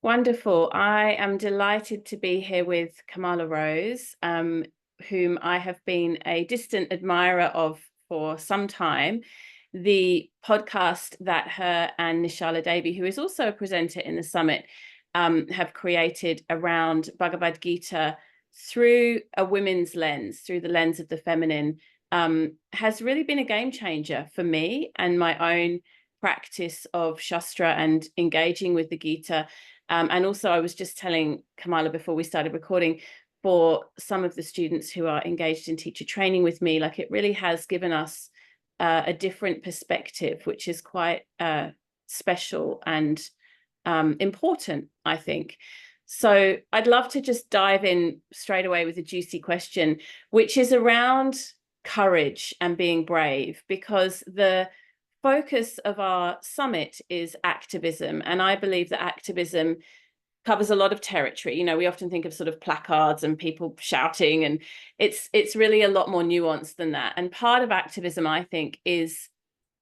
Wonderful. I am delighted to be here with Kamala Rose, whom I have been a distant admirer of for some time. The podcast that her and Nischala Devi, who is also a presenter in the summit, have created around Bhagavad Gita through a women's lens, through the lens of the feminine, has really been a game changer for me and my own practice of Shastra and engaging with the Gita. And also, I was just telling Kamala before we started recording, for some of the students who are engaged in teacher training with me, like it really has given us a different perspective, which is quite special and important, I think. So I'd love to just dive in straight away with a juicy question, which is around courage and being brave, because the focus of our summit is activism. And I believe that activism covers a lot of territory. You know, we often think of sort of placards and people shouting, and it's really a lot more nuanced than that. And part of activism, I think, is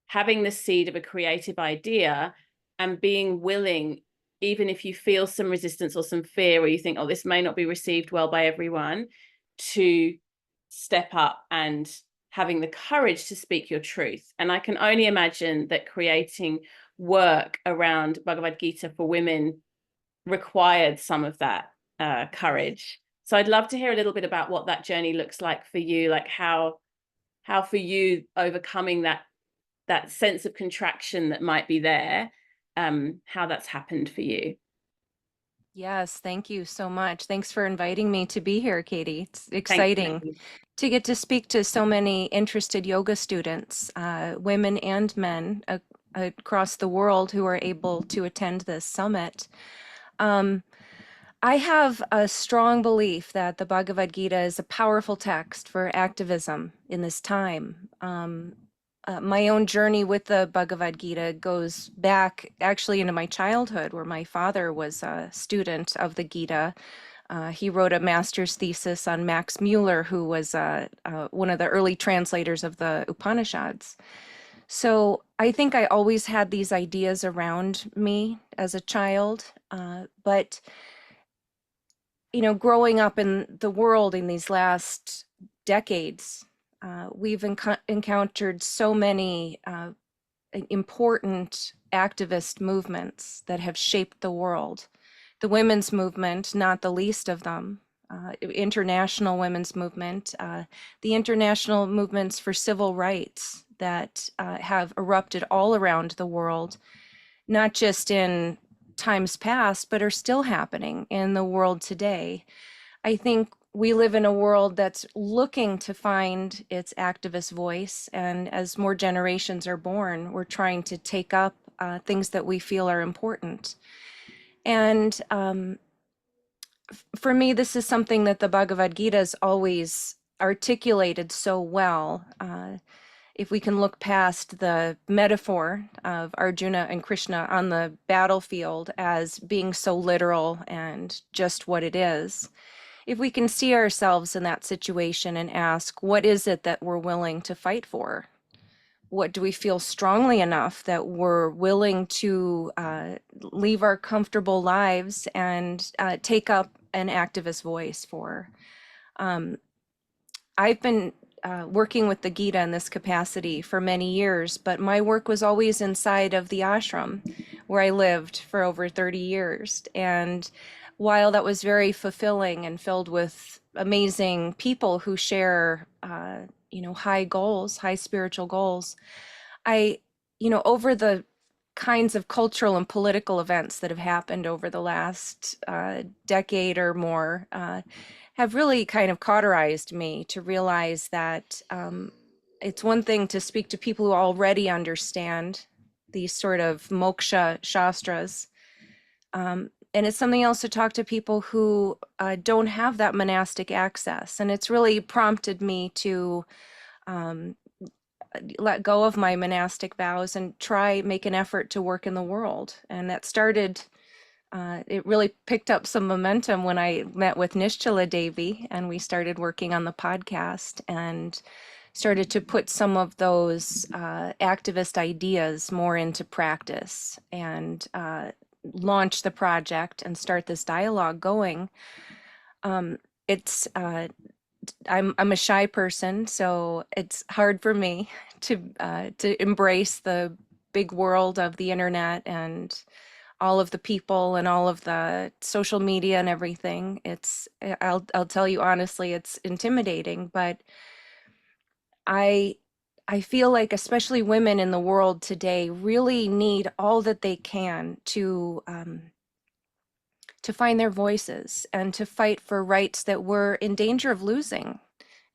having the seed of a creative idea and being willing, even if you feel some resistance or some fear, or you think, oh, this may not be received well by everyone, to step up and having the courage to speak your truth. And I can only imagine that creating work around Bhagavad Gita for women required some of that courage. So I'd love to hear a little bit about what that journey looks like for you, like how for you overcoming that sense of contraction that might be there, how that's happened for you. Yes, thank you so much. Thanks for inviting me to be here, Katie. It's Thank exciting you. to get to speak to so many interested yoga students, women and men across the world who are able to attend this summit. Um, I have a strong belief that the Bhagavad Gita is a powerful text for activism in this time. My own journey with the Bhagavad Gita goes back actually into my childhood, where my father was a student of the Gita. He wrote a master's thesis on Max Mueller, who was one of the early translators of the Upanishads. So I think I always had these ideas around me as a child, but growing up in the world in these last decades, we've encountered so many important activist movements that have shaped the world. The women's movement, not the least of them, international women's movement, the international movements for civil rights that have erupted all around the world, not just in times past, but are still happening in the world today. I think we live in a world that's looking to find its activist voice, and as more generations are born, we're trying to take up things that we feel are important. And for me, this is something that the Bhagavad Gita has always articulated so well. If we can look past the metaphor of Arjuna and Krishna on the battlefield as being so literal and just what it is, if we can see ourselves in that situation and ask, what is it that we're willing to fight for? What do we feel strongly enough that we're willing to leave our comfortable lives and take up an activist voice for? I've been working with the Gita in this capacity for many years, but my work was always inside of the ashram where I lived for over 30 years. And while that was very fulfilling and filled with amazing people who share, high goals, high spiritual goals, over the kinds of cultural and political events that have happened over the last decade or more, have really kind of cauterized me to realize that it's one thing to speak to people who already understand these sort of moksha shastras. And it's something else to talk to people who don't have that monastic access. And it's really prompted me to let go of my monastic vows and make an effort to work in the world. And that started, it really picked up some momentum when I met with Nischala Devi and we started working on the podcast and started to put some of those activist ideas more into practice. And launch the project and start this dialogue going. It's I'm a shy person, so it's hard for me to embrace the big world of the internet and all of the people and all of the social media and everything. I'll tell you honestly, it's intimidating, but I I feel like especially women in the world today really need all that they can to find their voices and to fight for rights that we're in danger of losing,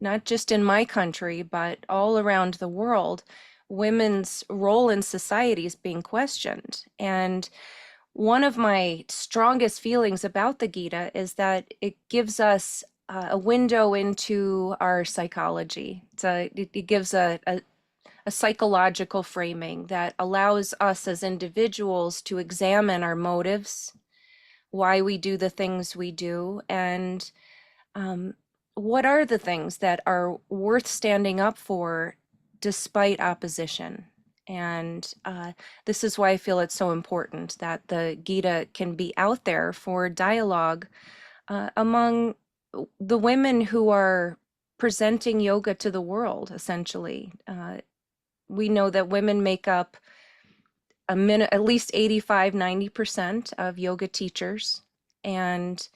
not just in my country, but all around the world. Women's role in society is being questioned. And one of my strongest feelings about the Gita is that it gives us a window into our psychology. It gives a psychological framing that allows us as individuals to examine our motives, why we do the things we do, and um, what are the things that are worth standing up for despite opposition. And this is why I feel it's so important that the Gita can be out there for dialogue among the women who are presenting yoga to the world, essentially. We know that women make up at least 85–90% of yoga teachers, and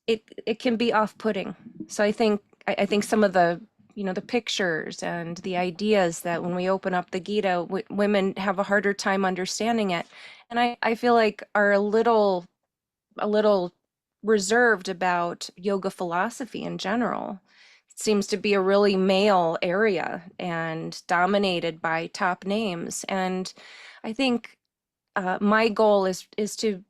it can be off-putting. So I think some of the the pictures and the ideas that when we open up the Gita, women have a harder time understanding it, and I feel like are a little reserved about yoga philosophy in general. It seems to be a really male area and dominated by top names. And I think my goal is to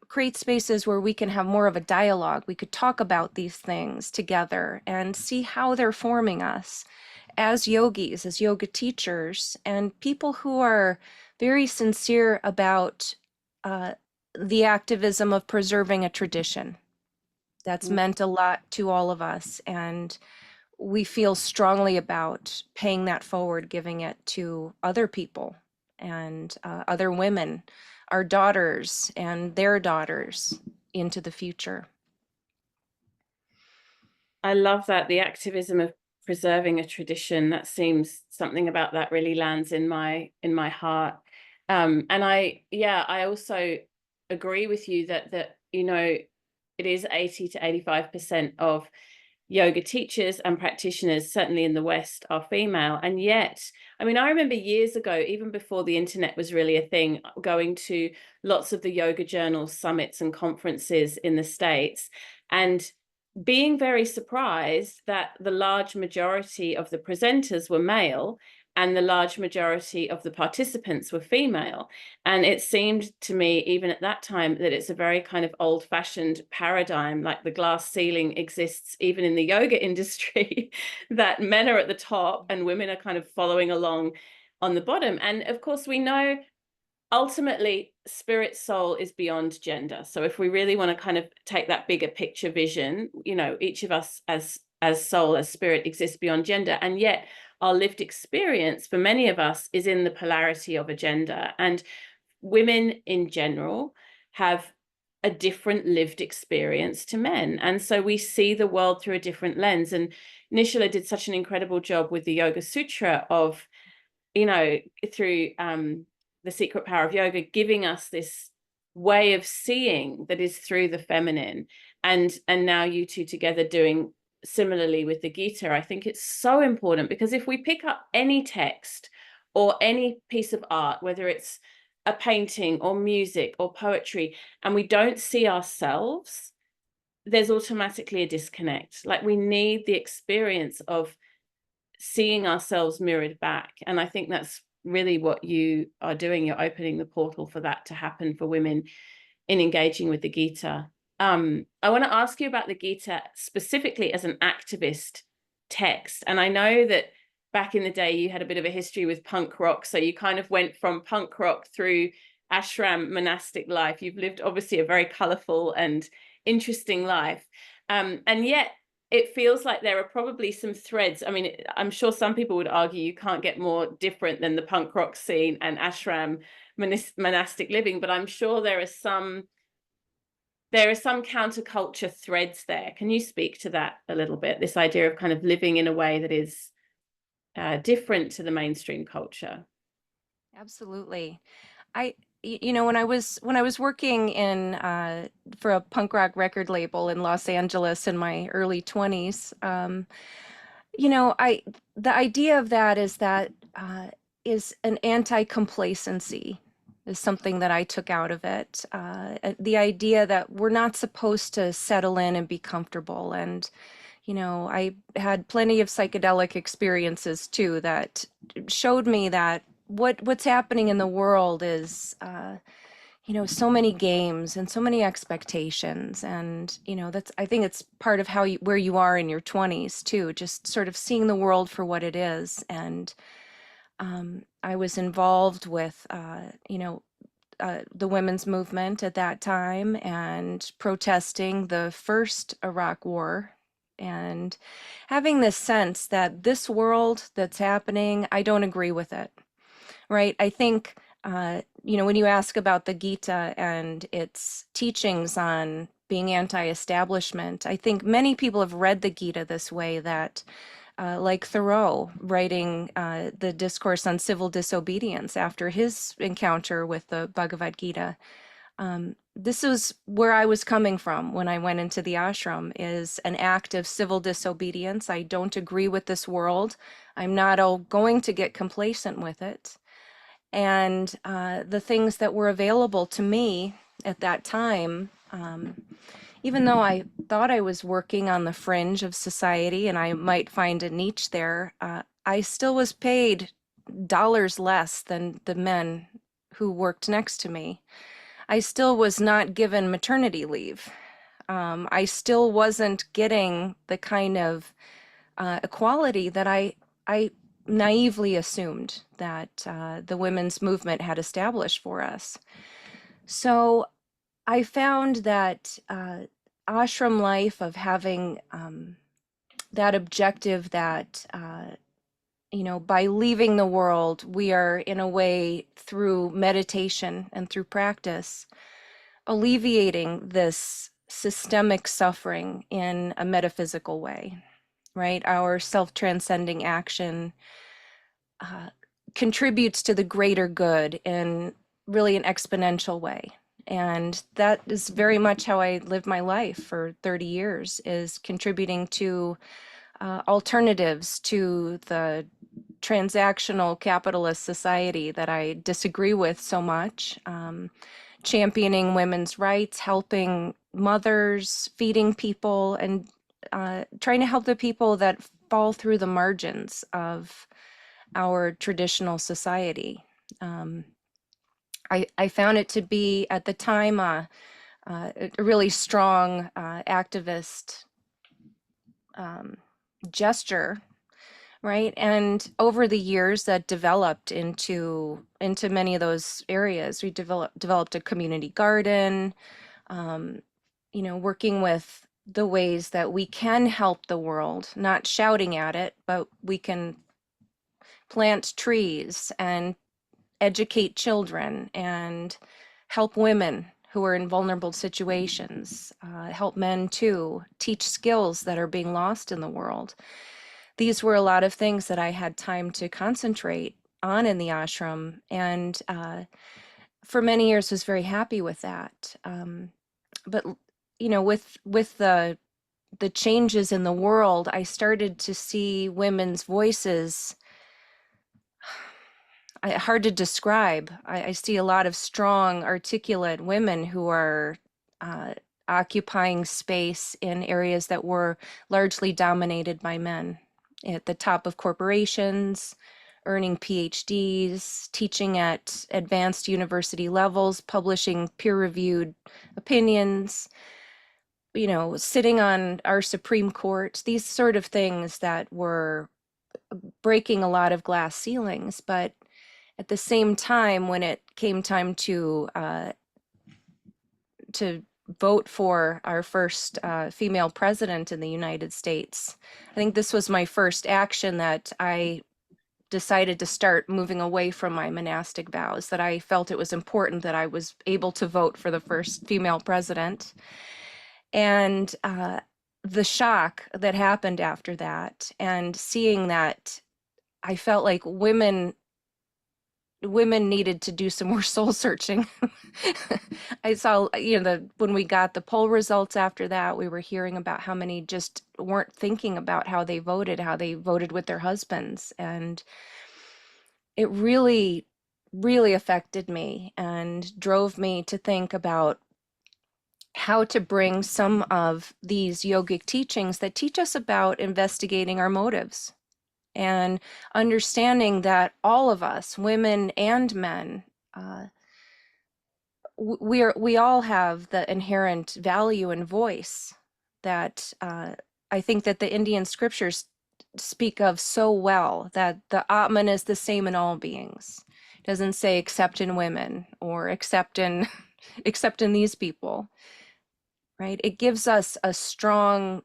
create spaces where we can have more of a dialogue. We could talk about these things together and see how they're forming us as yogis, as yoga teachers, and people who are very sincere about the activism of preserving a tradition that's meant a lot to all of us. And we feel strongly about paying that forward, giving it to other people and other women, our daughters and their daughters into the future. I love that, the activism of preserving a tradition. That seems, something about that really lands in my heart. And I also agree with you that it is 80–85% of yoga teachers and practitioners, certainly in the West, are female. And yet, I mean, I remember years ago, even before the internet was really a thing, going to lots of the yoga journal summits and conferences in the States, and being very surprised that the large majority of the presenters were male and the large majority of the participants were female. And it seemed to me, even at that time, that it's a very kind of old-fashioned paradigm, like the glass ceiling exists even in the yoga industry, that men are at the top and women are kind of following along on the bottom. And of course, we know ultimately spirit soul is beyond gender. So if we really want to kind of take that bigger picture vision, each of us as soul, as spirit, exists beyond gender. And yet our lived experience for many of us is in the polarity of a gender. And women in general have a different lived experience to men. And so we see the world through a different lens. And Nischala did such an incredible job with the Yoga Sutra of, through The Secret Power of Yoga, giving us this way of seeing that is through the feminine. And now you two together doing similarly with the Gita. I think it's so important, because if we pick up any text or any piece of art, whether it's a painting or music or poetry, and we don't see ourselves, there's automatically a disconnect. Like, we need the experience of seeing ourselves mirrored back. And I think that's really what you are doing. You're opening the portal for that to happen for women in engaging with the Gita. I want to ask you about the Gita specifically as an activist text. And I know that back in the day you had a bit of a history with punk rock, so you kind of went from punk rock through ashram monastic life. You've lived obviously a very colorful and interesting life, and yet it feels like there are probably some threads. I mean, I'm sure some people would argue you can't get more different than the punk rock scene and ashram monastic living, but I'm sure there are some counterculture threads there. Can you speak to that a little bit? This idea of kind of living in a way that is different to the mainstream culture. Absolutely. When I was working in for a punk rock record label in Los Angeles in my early 20s, the idea of that is an anti-complacency is something that I took out of it. The idea that we're not supposed to settle in and be comfortable. And, I had plenty of psychedelic experiences too that showed me that what's happening in the world is, so many games and so many expectations. And, I think it's part of where you are in your 20s too, just sort of seeing the world for what it is. And I was involved with, the women's movement at that time and protesting the first Iraq War and having this sense that this world that's happening, I don't agree with it, right? I think, when you ask about the Gita and its teachings on being anti-establishment, I think many people have read the Gita this way, that like Thoreau writing the discourse on civil disobedience after his encounter with the Bhagavad Gita. This is where I was coming from when I went into the ashram, is an act of civil disobedience. I don't agree with this world. I'm not going to get complacent with it. And the things that were available to me at that time, even though I thought I was working on the fringe of society and I might find a niche there, I still was paid dollars less than the men who worked next to me. I still was not given maternity leave. I still wasn't getting the kind of equality that I naively assumed that the women's movement had established for us. So I found that ashram life of having that objective that, by leaving the world, we are in a way through meditation and through practice, alleviating this systemic suffering in a metaphysical way, right? Our self-transcending action contributes to the greater good in really an exponential way. And that is very much how I lived my life for 30 years, is contributing to alternatives to the transactional capitalist society that I disagree with so much, championing women's rights, helping mothers, feeding people, and trying to help the people that fall through the margins of our traditional society. I found it to be, at the time, a really strong activist gesture, right? And over the years, that developed into many of those areas. We developed a community garden, working with the ways that we can help the world, not shouting at it, but we can plant trees and educate children and help women who are in vulnerable situations, help men too, teach skills that are being lost in the world. These were a lot of things that I had time to concentrate on in the ashram, and for many years was very happy with that. But with the changes in the world, I started to see women's voices. Hard to describe. I see a lot of strong, articulate women who are occupying space in areas that were largely dominated by men, at the top of corporations, earning PhDs, teaching at advanced university levels, publishing peer-reviewed opinions, sitting on our Supreme Court, these sort of things that were breaking a lot of glass ceilings. But at the same time, when it came time to vote for our first female president in the United States. I think this was my first action that I decided to start moving away from my monastic vows, that I felt it was important that I was able to vote for the first female president. And the shock that happened after that, and seeing that, I felt like women needed to do some more soul searching. I saw, when we got the poll results after that, we were hearing about how many just weren't thinking about how they voted with their husbands. And it really, really affected me and drove me to think about how to bring some of these yogic teachings that teach us about investigating our motives and understanding that all of us, women and men, we all have the inherent value and voice that I think that the Indian scriptures speak of so well, that the Atman is the same in all beings. It doesn't say except in women or except in except in these people, right? It gives us a strong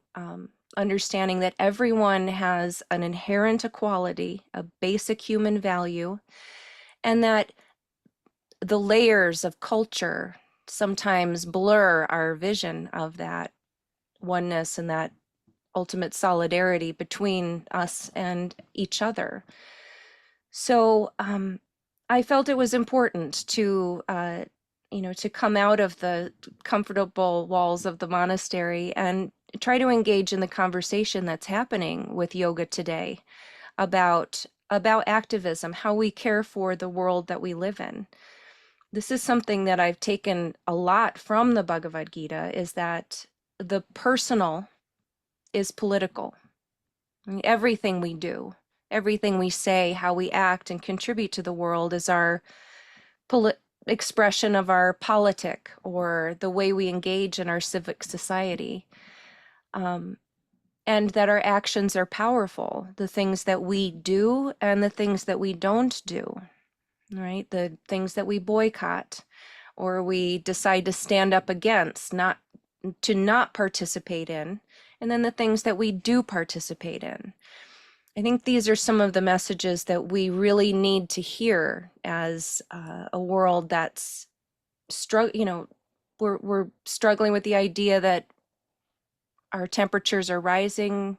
understanding that everyone has an inherent equality, a basic human value, and that the layers of culture sometimes blur our vision of that oneness and that ultimate solidarity between us and each other. So I felt it was important to, to come out of the comfortable walls of the monastery and try to engage in the conversation that's happening with yoga today about activism, how we care for the world that we live in. This is something that I've taken a lot from the Bhagavad Gita, is that the personal is political. I mean, everything we do, everything we say, how we act and contribute to the world is our expression of our politic, or the way we engage in our civic society. And that our actions are powerful, the things that we do and the things that we don't do, right? The things that we boycott or we decide to stand up against, not participate in, and then the things that we do participate in. I think these are some of the messages that we really need to hear as a world that's we're struggling with the idea that our temperatures are rising,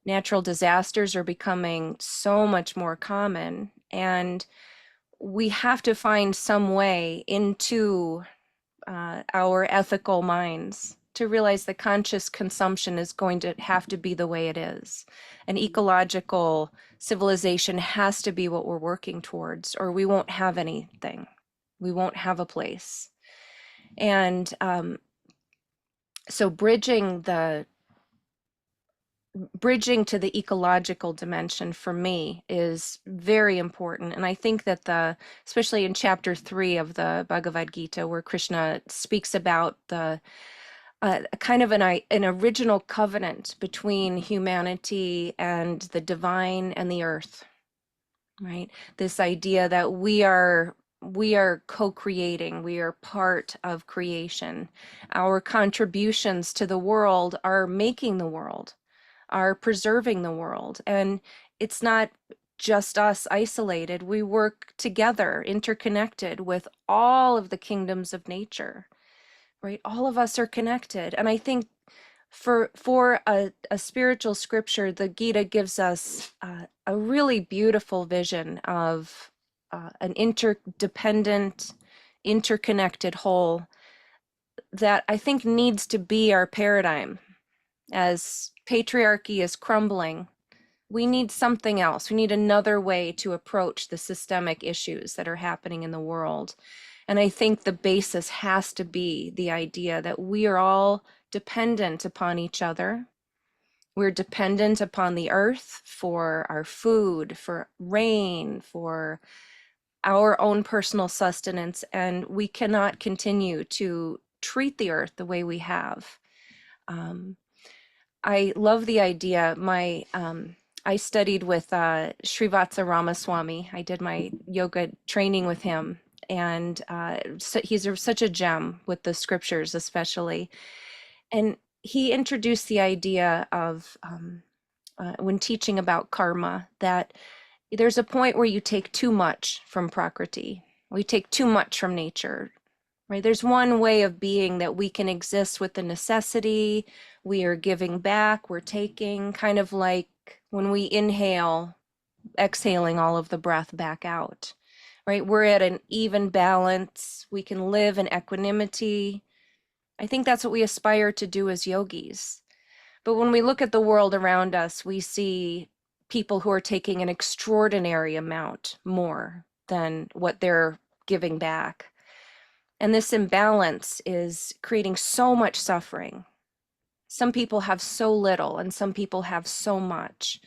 natural disasters are becoming so much more common, and we have to find some way into our ethical minds to realize that conscious consumption is going to have to be the way it is. An ecological civilization has to be what we're working towards, or we won't have anything. We won't have a place. And so bridging to the ecological dimension for me is very important. And I think that especially in chapter 3 of the Bhagavad Gita, where Krishna speaks about the kind of an original covenant between humanity and the divine and the earth, right? This idea that we are co-creating, we are part of creation. Our contributions to the world are making the world, are preserving the world. And it's not just us isolated. We work together, interconnected with all of the kingdoms of nature, right? All of us are connected. And I think for a spiritual scripture, the Gita gives us a really beautiful vision of an interdependent, interconnected whole that I think needs to be our paradigm. As patriarchy is crumbling, we need something else. We need another way to approach the systemic issues that are happening in the world. And I think the basis has to be the idea that we are all dependent upon each other. We're dependent upon the earth for our food, for rain, for our own personal sustenance, and we cannot continue to treat the earth the way we have. I love the idea. I studied with Srivatsa Ramaswamy. I did my yoga training with him, And so he's such a gem with the scriptures, especially. And he introduced the idea of, when teaching about karma, that there's a point where you take too much from Prakriti. We take too much from nature, right? There's one way of being that we can exist with the necessity. We are giving back, we're taking, kind of like when we inhale, exhaling all of the breath back out, right? We're at an even balance. We can live in equanimity. I think that's what we aspire to do as yogis. But when we look at the world around us, we see people who are taking an extraordinary amount more than what they're giving back. And this imbalance is creating so much suffering. Some people have so little and some people have so much.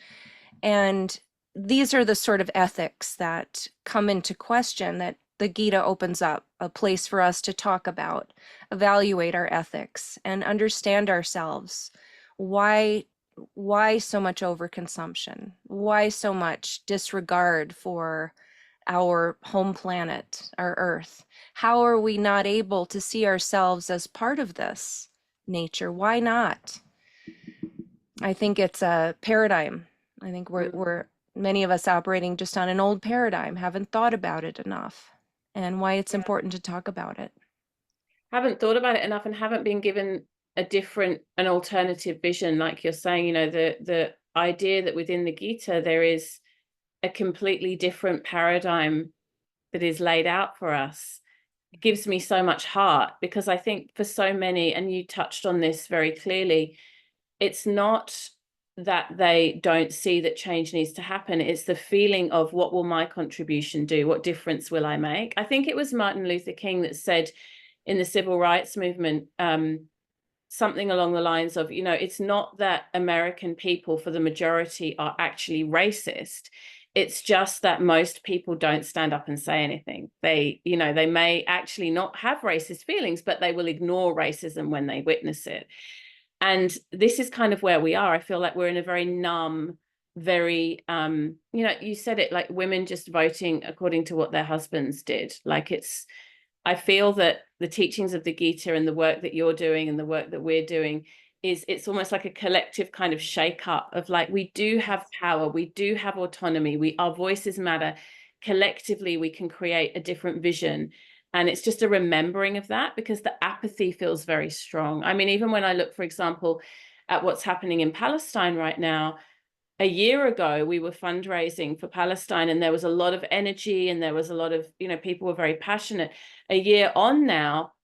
And these are the sort of ethics that come into question, that the Gita opens up a place for us to talk about, evaluate our ethics, and understand ourselves. Why so much overconsumption? Why so much disregard for our home planet, our Earth? How are we not able to see ourselves as part of this nature? Why not? I think it's a paradigm. I think we're many of us operating just on an old paradigm, haven't thought about it enough, and why it's important to talk about it. Haven't thought about it enough and haven't been given an alternative vision. Like you're saying, you know, the idea that within the Gita there is a completely different paradigm that is laid out for us, it gives me so much heart, because I think for so many, and you touched on this very clearly, it's not that they don't see that change needs to happen. It's the feeling of, what will my contribution do? What difference will I make? I think it was Martin Luther King that said in the civil rights movement, something along the lines of, you know, it's not that American people for the majority are actually racist. It's just that most people don't stand up and say anything. They, you know, they may actually not have racist feelings, but they will ignore racism when they witness it. And this is kind of where we are. I feel like we're in a very numb, very, you know, you said it, like women just voting according to what their husbands did. Like I feel that the teachings of the Gita and the work that you're doing and the work that we're doing it's almost like a collective kind of shake up of, like, we do have power, we do have autonomy, our voices matter. Collectively, we can create a different vision. And it's just a remembering of that, because the apathy feels very strong. I mean, even when I look, for example, at what's happening in Palestine right now, a year ago, we were fundraising for Palestine and there was a lot of energy and there was a lot of, you know, people were very passionate. A year on now,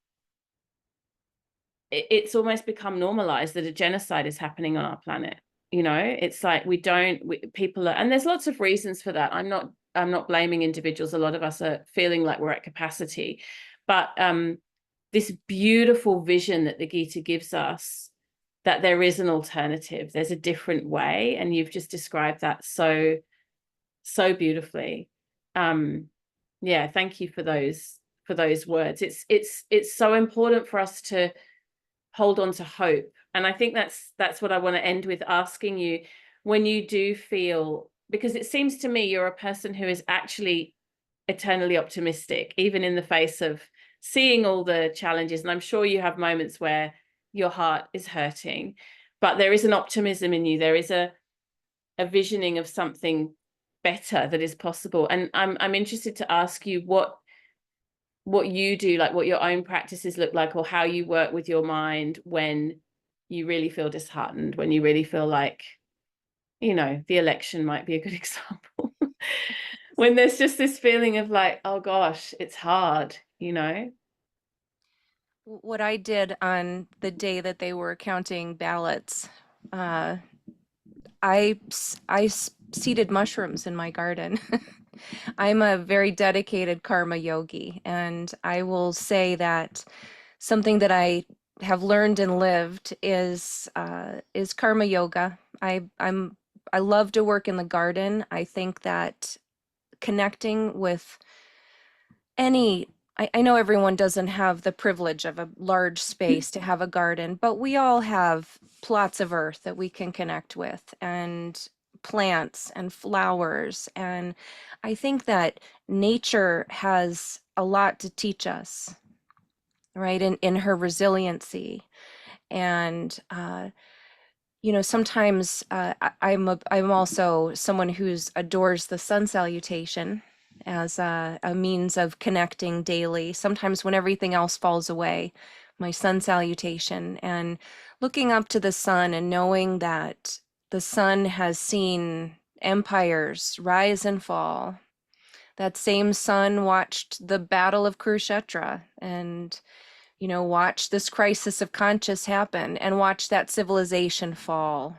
it's almost become normalized that a genocide is happening on our planet. You know, it's like people are, and there's lots of reasons for that. I'm not blaming individuals. A lot of us are feeling like we're at capacity, but this beautiful vision that the Gita gives us, that there is an alternative, there's a different way, and you've just described that so beautifully. Yeah, thank you for those words. It's so important for us to hold on to hope. And I think that's what I want to end with, asking you, when you do feel, because it seems to me you're a person who is actually eternally optimistic, even in the face of seeing all the challenges. And I'm sure you have moments where your heart is hurting, but there is an optimism in you. There is a visioning of something better that is possible. And I'm interested to ask you what you do, like what your own practices look like, or how you work with your mind when you really feel disheartened, when you really feel like, you know, the election might be a good example. When there's just this feeling of like, oh gosh, it's hard, you know? What I did on the day that they were counting ballots, I seeded mushrooms in my garden. I'm a very dedicated karma yogi, and I will say that something that I have learned and lived is karma yoga. I love to work in the garden. I think that connecting with any I know everyone doesn't have the privilege of a large space to have a garden, but we all have plots of earth that we can connect with. And plants and flowers. And I think that nature has a lot to teach us, right, in her resiliency. And sometimes I'm also someone who's adores the sun salutation as a means of connecting daily. Sometimes when everything else falls away, my sun salutation and looking up to the sun and knowing that the sun has seen empires rise and fall. That same sun watched the Battle of Kurukshetra and watch this crisis of conscious happen and watch that civilization fall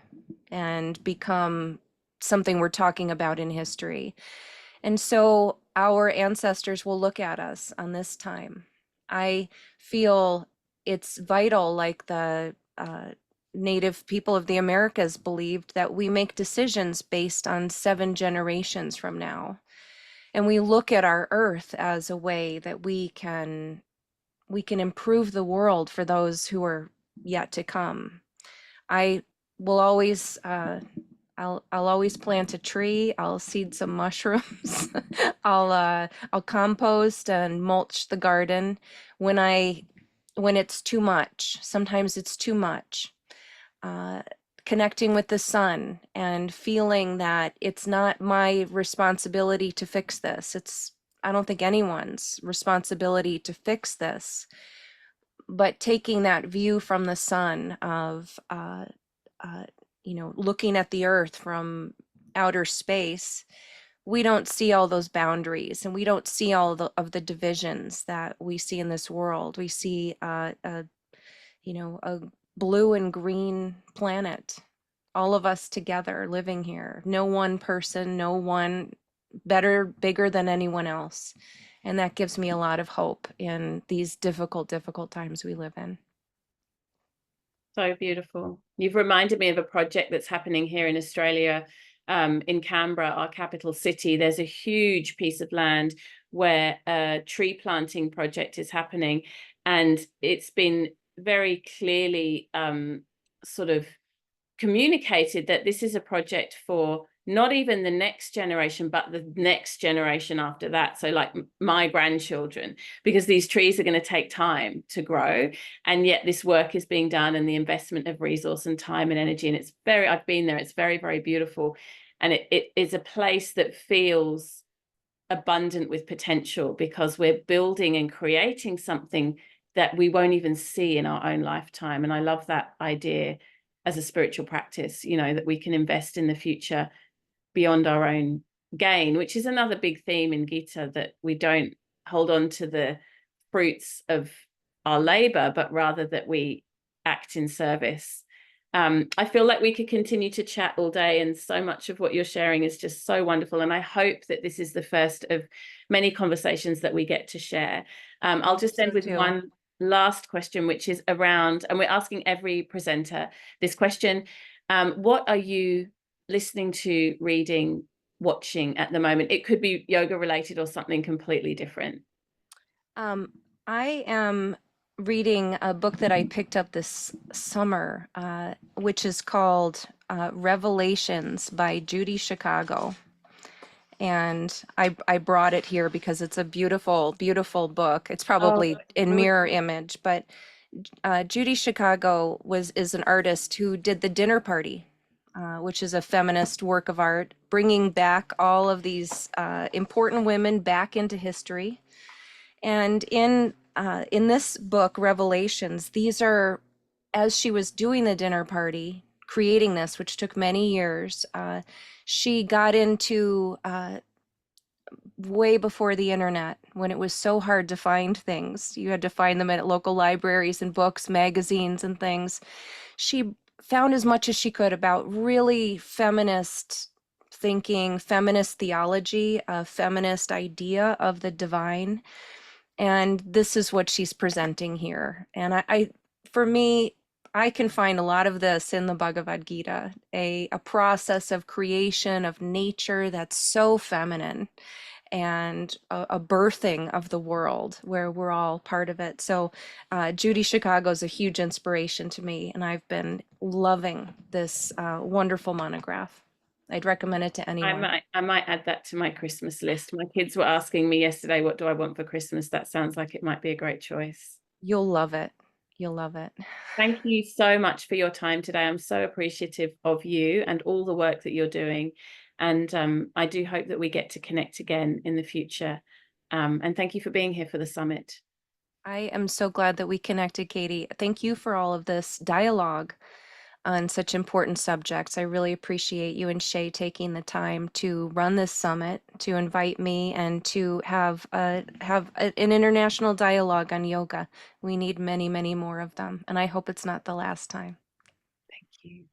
and become something we're talking about in history. And so our ancestors will look at us on this time. I feel it's vital, like the Native people of the Americas believed, that we make decisions based on 7 generations from now. And we look at our earth as a way that we can improve the world for those who are yet to come. I will always I'll always plant a tree. I'll seed some mushrooms. I'll compost and mulch the garden when it's too much. Sometimes it's too much. Connecting with the sun and feeling that it's not my responsibility to fix this. I don't think anyone's responsibility to fix this, but taking that view from the sun of, looking at the earth from outer space, we don't see all those boundaries and we don't see all of the divisions that we see in this world. We see a blue and green planet, all of us together living here. No one person, no one better, bigger than anyone else. And that gives me a lot of hope in these difficult times we live in. So beautiful. You've reminded me of a project that's happening here in Australia, in Canberra, our capital city. There's a huge piece of land where a tree planting project is happening, and it's been very clearly sort of communicated that this is a project for not even the next generation, but the next generation after that. So like my grandchildren, because these trees are going to take time to grow. And yet this work is being done, and the investment of resource and time and energy. And I've been there, it's very, very beautiful. And it is a place that feels abundant with potential, because we're building and creating something that we won't even see in our own lifetime. And I love that idea as a spiritual practice, that we can invest in the future beyond our own gain, which is another big theme in Gita, that we don't hold on to the fruits of our labor, but rather that we act in service. I feel like we could continue to chat all day, and so much of what you're sharing is just so wonderful. And I hope that this is the first of many conversations that we get to share. I'll just end with one last question, which is around, and we're asking every presenter this question. What are you listening to, reading, watching at the moment? It could be yoga related or something completely different. I am reading a book that I picked up this summer, which is called Revelations by Judy Chicago. And I brought it here because it's a beautiful, beautiful book. It's probably in mirror image, but Judy Chicago is an artist who did The Dinner Party, which is a feminist work of art, bringing back all of these important women back into history. And in this book, Revelations, these are, as she was doing The Dinner Party, creating this, which took many years, she got into way before the internet, when it was so hard to find things. You had to find them at local libraries and books, magazines and things. She found as much as she could about really feminist thinking, feminist theology, a feminist idea of the divine. And this is what she's presenting here. And for me, I can find a lot of this in the Bhagavad Gita, a process of creation of nature that's so feminine, and a birthing of the world where we're all part of it. So Judy Chicago is a huge inspiration to me, and I've been loving this wonderful monograph. I'd recommend it to anyone. I might add that to my Christmas list. My kids were asking me yesterday, what do I want for Christmas? That sounds like it might be a great choice. You'll love it. You'll love it. Thank you so much for your time today. I'm so appreciative of you and all the work that you're doing. And I do hope that we get to connect again in the future. And thank you for being here for the summit. I am so glad that we connected, Katie. Thank you for all of this dialogue on such important subjects. I really appreciate you and Shay taking the time to run this summit, to invite me, and to an international dialogue on yoga. We need many, many more of them, and I hope it's not the last time. Thank you.